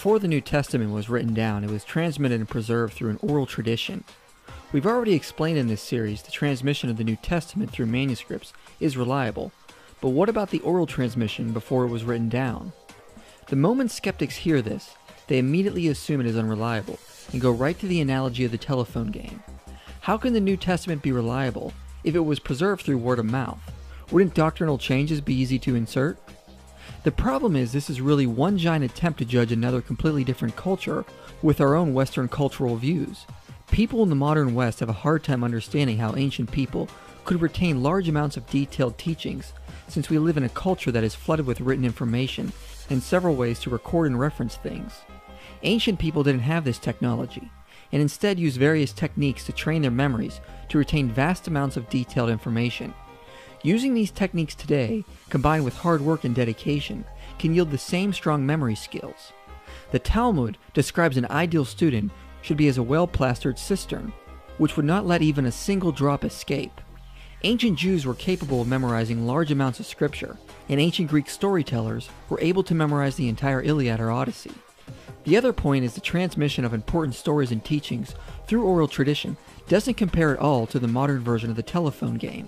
Before the New Testament was written down, it was transmitted and preserved through an oral tradition. We've already explained in this series the transmission of the New Testament through manuscripts is reliable, but what about the oral transmission before it was written down? The moment skeptics hear this, they immediately assume it is unreliable and go right to the analogy of the telephone game. How can the New Testament be reliable if it was preserved through word of mouth? Wouldn't doctrinal changes be easy to insert? The problem is this is really one giant attempt to judge another completely different culture with our own Western cultural views. People in the modern West have a hard time understanding how ancient people could retain large amounts of detailed teachings, since we live in a culture that is flooded with written information and several ways to record and reference things. Ancient people didn't have this technology, and instead used various techniques to train their memories to retain vast amounts of detailed information. Using these techniques today, combined with hard work and dedication, can yield the same strong memory skills. The Talmud describes an ideal student should be as a well-plastered cistern, which would not let even a single drop escape. Ancient Jews were capable of memorizing large amounts of scripture, and ancient Greek storytellers were able to memorize the entire Iliad or Odyssey. The other point is the transmission of important stories and teachings through oral tradition doesn't compare at all to the modern version of the telephone game.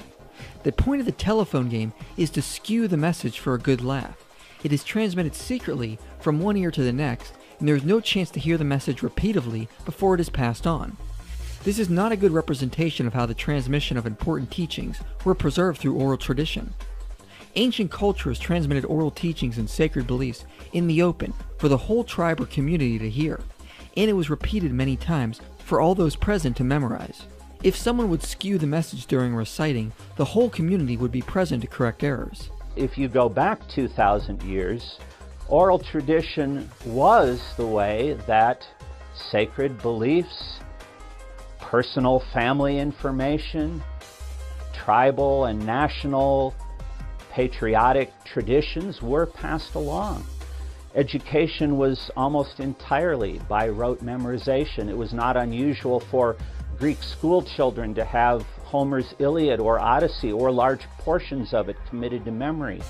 The point of the telephone game is to skew the message for a good laugh. It is transmitted secretly from one ear to the next, and there is no chance to hear the message repeatedly before it is passed on. This is not a good representation of how the transmission of important teachings were preserved through oral tradition. Ancient cultures transmitted oral teachings and sacred beliefs in the open for the whole tribe or community to hear, and it was repeated many times for all those present to memorize. If someone would skew the message during reciting, the whole community would be present to correct errors. If you go back 2,000 years, oral tradition was the way that sacred beliefs, personal family information, tribal and national patriotic traditions were passed along. Education was almost entirely by rote memorization. It was not unusual for Greek school children to have Homer's Iliad or Odyssey or large portions of it committed to memory,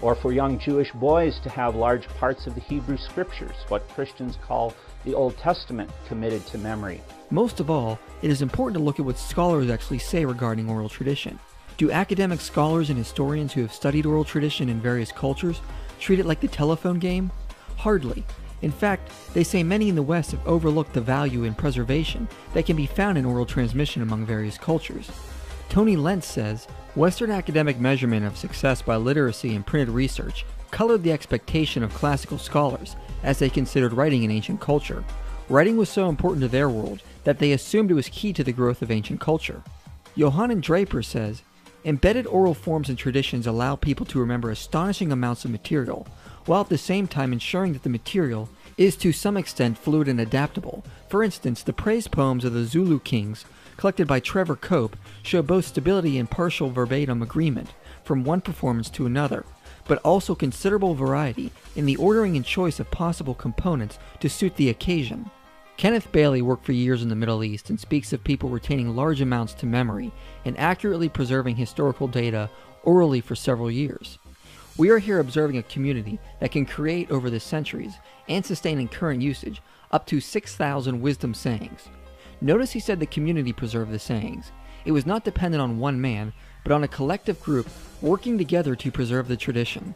or for young Jewish boys to have large parts of the Hebrew Scriptures, what Christians call the Old Testament, committed to memory. Most of all, it is important to look at what scholars actually say regarding oral tradition. Do academic scholars and historians who have studied oral tradition in various cultures treat it like the telephone game? Hardly. In fact, they say many in the West have overlooked the value and preservation that can be found in oral transmission among various cultures. Tony Lentz says, Western academic measurement of success by literacy and printed research colored the expectation of classical scholars as they considered writing in ancient culture. Writing was so important to their world that they assumed it was key to the growth of ancient culture. Johannan Draper says, embedded oral forms and traditions allow people to remember astonishing amounts of material, while at the same time ensuring that the material is to some extent fluid and adaptable. For instance, the praise poems of the Zulu kings, collected by Trevor Cope, show both stability and partial verbatim agreement from one performance to another, but also considerable variety in the ordering and choice of possible components to suit the occasion. Kenneth Bailey worked for years in the Middle East and speaks of people retaining large amounts to memory and accurately preserving historical data orally for several years. We are here observing a community that can create over the centuries and sustain in current usage up to 6,000 wisdom sayings. Notice he said the community preserved the sayings. It was not dependent on one man, but on a collective group working together to preserve the tradition.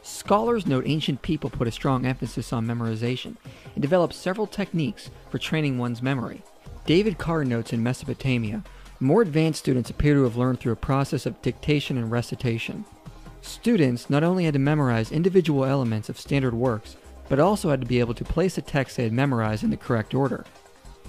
Scholars note ancient people put a strong emphasis on memorization and developed several techniques for training one's memory. David Carr notes in Mesopotamia, more advanced students appear to have learned through a process of dictation and recitation. Students not only had to memorize individual elements of standard works, but also had to be able to place a text they had memorized in the correct order.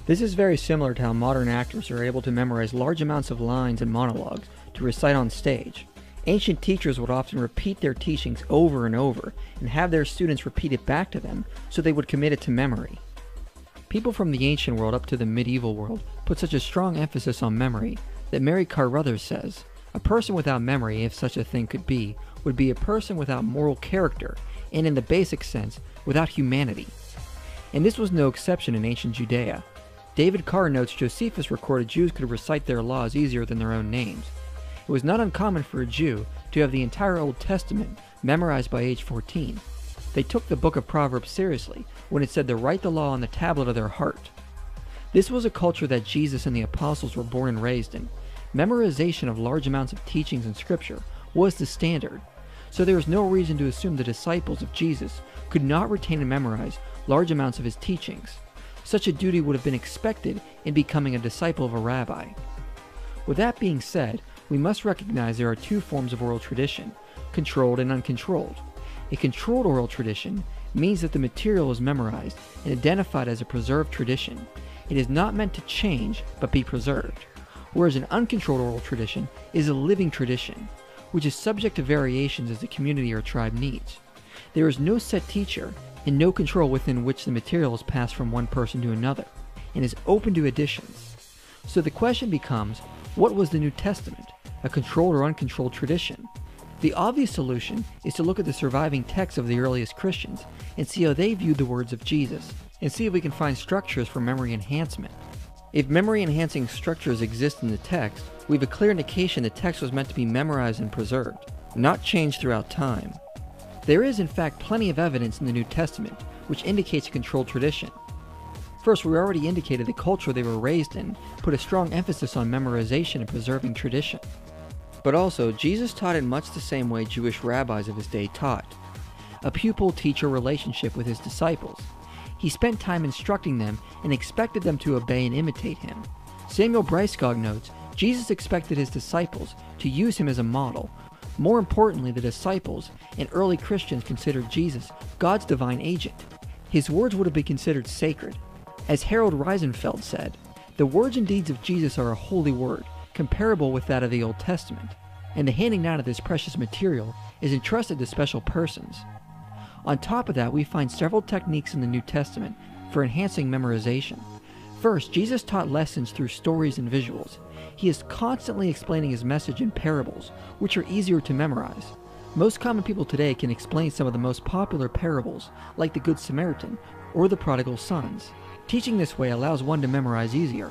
This is very similar to how modern actors are able to memorize large amounts of lines and monologues to recite on stage. Ancient teachers would often repeat their teachings over and over and have their students repeat it back to them so they would commit it to memory. People from the ancient world up to the medieval world put such a strong emphasis on memory that Mary Carruthers says, a person without memory, if such a thing could be, would be a person without moral character and in the basic sense, without humanity. And this was no exception in ancient Judea. David Carr notes Josephus recorded Jews could recite their laws easier than their own names. It was not uncommon for a Jew to have the entire Old Testament memorized by age 14. They took the book of Proverbs seriously when it said to write the law on the tablet of their heart. This was a culture that Jesus and the apostles were born and raised in. Memorization of large amounts of teachings in Scripture was the standard, so there is no reason to assume the disciples of Jesus could not retain and memorize large amounts of his teachings. Such a duty would have been expected in becoming a disciple of a rabbi. With that being said, we must recognize there are two forms of oral tradition, controlled and uncontrolled. A controlled oral tradition means that the material is memorized and identified as a preserved tradition. It is not meant to change, but be preserved. Whereas an uncontrolled oral tradition is a living tradition, which is subject to variations as the community or tribe needs. There is no set teacher and no control within which the material is passed from one person to another, and is open to additions. So the question becomes, what was the New Testament, a controlled or uncontrolled tradition? The obvious solution is to look at the surviving texts of the earliest Christians and see how they viewed the words of Jesus, and see if we can find structures for memory enhancement. If memory enhancing structures exist in the text, we have a clear indication the text was meant to be memorized and preserved, not changed throughout time. There is in fact plenty of evidence in the New Testament which indicates a controlled tradition. First, we already indicated the culture they were raised in put a strong emphasis on memorization and preserving tradition. But also, Jesus taught in much the same way Jewish rabbis of his day taught, a pupil-teacher relationship with his disciples. He spent time instructing them and expected them to obey and imitate him. Samuel Breiskog notes, Jesus expected his disciples to use him as a model. More importantly, the disciples and early Christians considered Jesus God's divine agent. His words would have been considered sacred. As Harold Reisenfeld said, the words and deeds of Jesus are a holy word, comparable with that of the Old Testament, and the handing down of this precious material is entrusted to special persons. On top of that, we find several techniques in the New Testament for enhancing memorization. First, Jesus taught lessons through stories and visuals. He is constantly explaining his message in parables, which are easier to memorize. Most common people today can explain some of the most popular parables, like the Good Samaritan or the Prodigal Sons. Teaching this way allows one to memorize easier.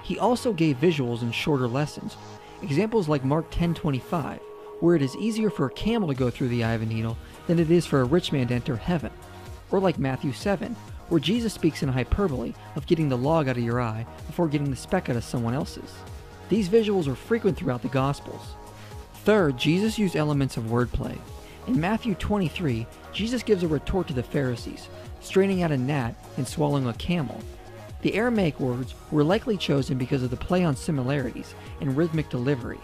He also gave visuals in shorter lessons. Examples like Mark 10:25, where it is easier for a camel to go through the eye of a needle than it is for a rich man to enter heaven. Or like Matthew 7, where Jesus speaks in hyperbole of getting the log out of your eye before getting the speck out of someone else's. These visuals are frequent throughout the Gospels. Third, Jesus used elements of wordplay. In Matthew 23, Jesus gives a retort to the Pharisees, straining out a gnat and swallowing a camel. The Aramaic words were likely chosen because of the play on similarities and rhythmic delivery.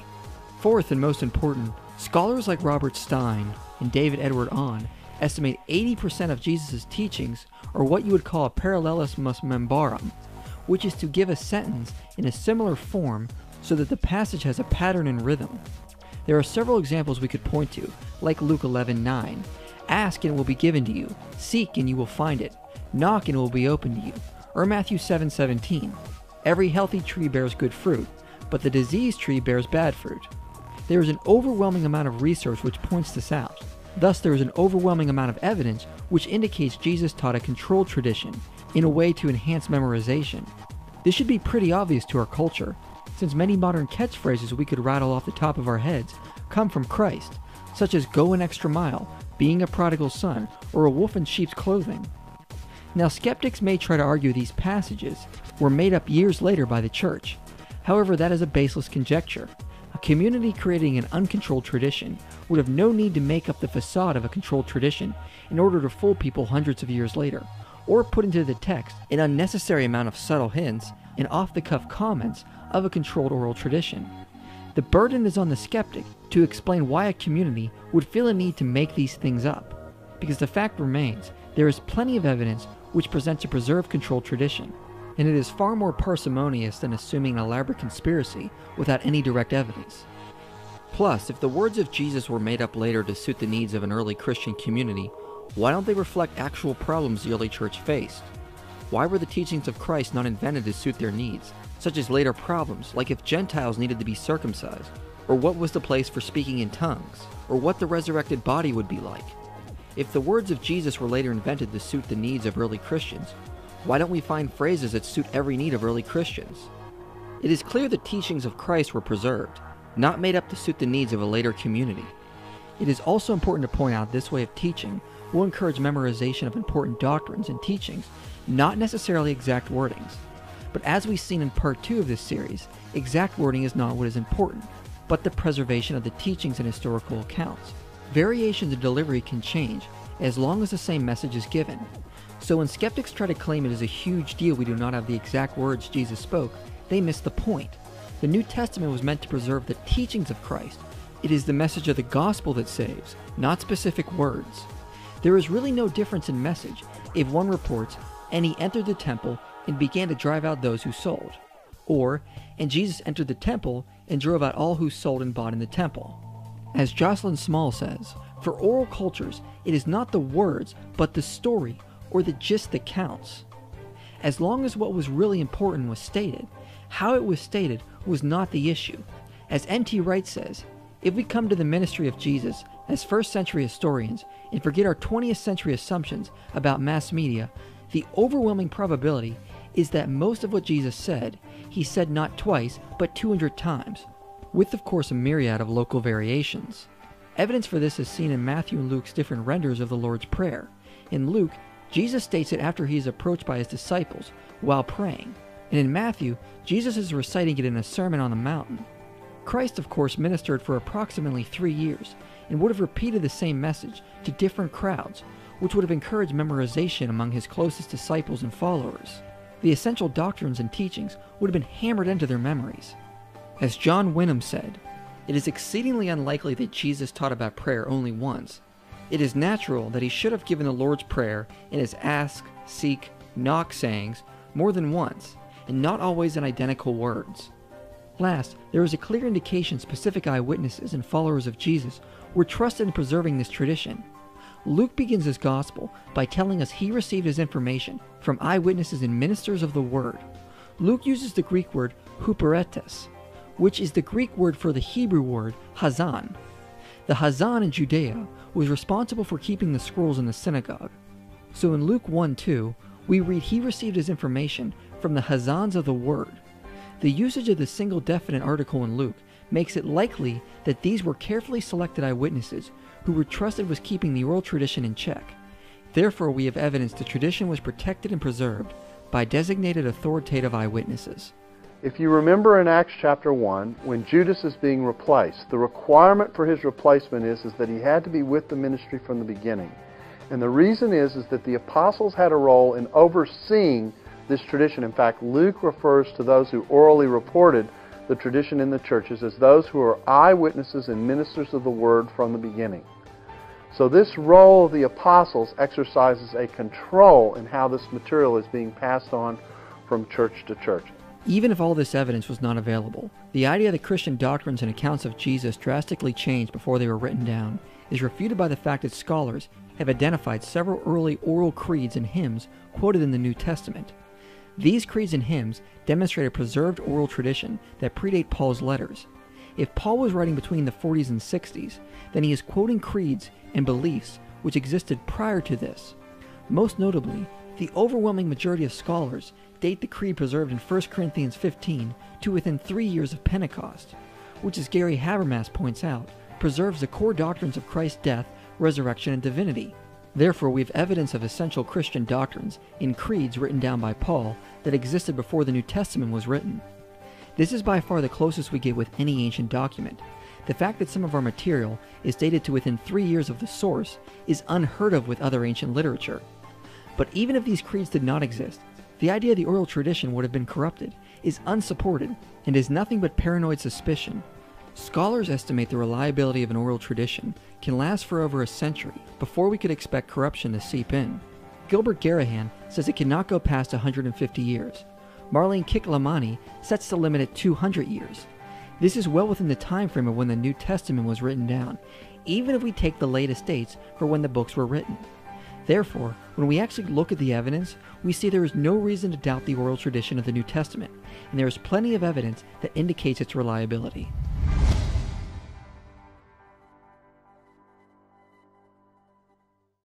Fourth, and most important, scholars like Robert Stein and David Edward Ahn estimate 80% of Jesus' teachings are what you would call a parallelismus membarum, which is to give a sentence in a similar form so that the passage has a pattern and rhythm. There are several examples we could point to, like Luke 11:9, ask and it will be given to you, seek and you will find it, knock and it will be opened to you, or Matthew 7:17, every healthy tree bears good fruit, but the diseased tree bears bad fruit. There is an overwhelming amount of research which points this out. Thus, there is an overwhelming amount of evidence which indicates Jesus taught a controlled tradition in a way to enhance memorization. This should be pretty obvious to our culture, since many modern catchphrases we could rattle off the top of our heads come from Christ, such as go an extra mile, being a prodigal son, or a wolf in sheep's clothing. Now, skeptics may try to argue these passages were made up years later by the church. However, that is a baseless conjecture. A community creating an uncontrolled tradition would have no need to make up the facade of a controlled tradition in order to fool people hundreds of years later, or put into the text an unnecessary amount of subtle hints and off-the-cuff comments of a controlled oral tradition. The burden is on the skeptic to explain why a community would feel a need to make these things up, because the fact remains, there is plenty of evidence which presents a preserved controlled tradition, and it is far more parsimonious than assuming an elaborate conspiracy without any direct evidence. Plus, if the words of Jesus were made up later to suit the needs of an early Christian community, why don't they reflect actual problems the early church faced? Why were the teachings of Christ not invented to suit their needs, such as later problems like if Gentiles needed to be circumcised, or what was the place for speaking in tongues, or what the resurrected body would be like? If the words of Jesus were later invented to suit the needs of early Christians, why don't we find phrases that suit every need of early Christians? It is clear the teachings of Christ were preserved, not made up to suit the needs of a later community. It is also important to point out this way of teaching will encourage memorization of important doctrines and teachings, not necessarily exact wordings. But as we've seen in part 2 of this series, exact wording is not what is important, but the preservation of the teachings and historical accounts. Variations in delivery can change as long as the same message is given. So when skeptics try to claim it is a huge deal we do not have the exact words Jesus spoke, they miss the point. The New Testament was meant to preserve the teachings of Christ. It is the message of the gospel that saves, not specific words. There is really no difference in message if one reports, "And he entered the temple and began to drive out those who sold," or, "And Jesus entered the temple and drove out all who sold and bought in the temple." As Jocelyn Small says, for oral cultures, it is not the words, but the story or the gist that counts. As long as what was really important was stated, how it was stated was not the issue. As N.T. Wright says, if we come to the ministry of Jesus as first-century historians and forget our 20th century assumptions about mass media, the overwhelming probability is that most of what Jesus said, he said not twice, but 200 times, with of course a myriad of local variations. Evidence for this is seen in Matthew and Luke's different renders of the Lord's Prayer. In Luke, Jesus states it after he is approached by his disciples while praying, and in Matthew, Jesus is reciting it in a Sermon on the Mountain. Christ, of course, ministered for approximately 3 years and would have repeated the same message to different crowds, which would have encouraged memorization among his closest disciples and followers. The essential doctrines and teachings would have been hammered into their memories. As John Wyndham said, "It is exceedingly unlikely that Jesus taught about prayer only once. It is natural that he should have given the Lord's Prayer in his ask, seek, knock sayings more than once, and not always in identical words." Last, there is a clear indication specific eyewitnesses and followers of Jesus were trusted in preserving this tradition. Luke begins his gospel by telling us he received his information from eyewitnesses and ministers of the word. Luke uses the Greek word huperetes, which is the Greek word for the Hebrew word hazan. The hazan in Judea was responsible for keeping the scrolls in the synagogue. So in Luke 1:2, we read he received his information from the hazans of the word. The usage of the single definite article in Luke makes it likely that these were carefully selected eyewitnesses who were trusted with keeping the oral tradition in check. Therefore, we have evidence the tradition was protected and preserved by designated authoritative eyewitnesses. If you remember in Acts chapter 1, when Judas is being replaced, the requirement for his replacement is that he had to be with the ministry from the beginning. And the reason is that the apostles had a role in overseeing this tradition. In fact, Luke refers to those who orally reported the tradition in the churches as those who are eyewitnesses and ministers of the word from the beginning. So this role of the apostles exercises a control in how this material is being passed on from church to church. Even if all this evidence was not available, the idea that Christian doctrines and accounts of Jesus drastically changed before they were written down is refuted by the fact that scholars have identified several early oral creeds and hymns quoted in the New Testament. These creeds and hymns demonstrate a preserved oral tradition that predate Paul's letters. If Paul was writing between the 40s and 60s, then he is quoting creeds and beliefs which existed prior to this. Most notably, the overwhelming majority of scholars date the creed preserved in 1 Corinthians 15 to within 3 years of Pentecost, which, as Gary Habermas points out, preserves the core doctrines of Christ's death, resurrection, and divinity. Therefore, we have evidence of essential Christian doctrines in creeds written down by Paul that existed before the New Testament was written. This is by far the closest we get with any ancient document. The fact that some of our material is dated to within 3 years of the source is unheard of with other ancient literature. But even if these creeds did not exist, the idea the oral tradition would have been corrupted is unsupported and is nothing but paranoid suspicion. Scholars estimate the reliability of an oral tradition can last for over a century before we could expect corruption to seep in. Gilbert Garahan says it cannot go past 150 years. Marlene Kiklamani sets the limit at 200 years. This is well within the time frame of when the New Testament was written down, even if we take the latest dates for when the books were written. Therefore, when we actually look at the evidence, we see there is no reason to doubt the oral tradition of the New Testament, and there is plenty of evidence that indicates its reliability.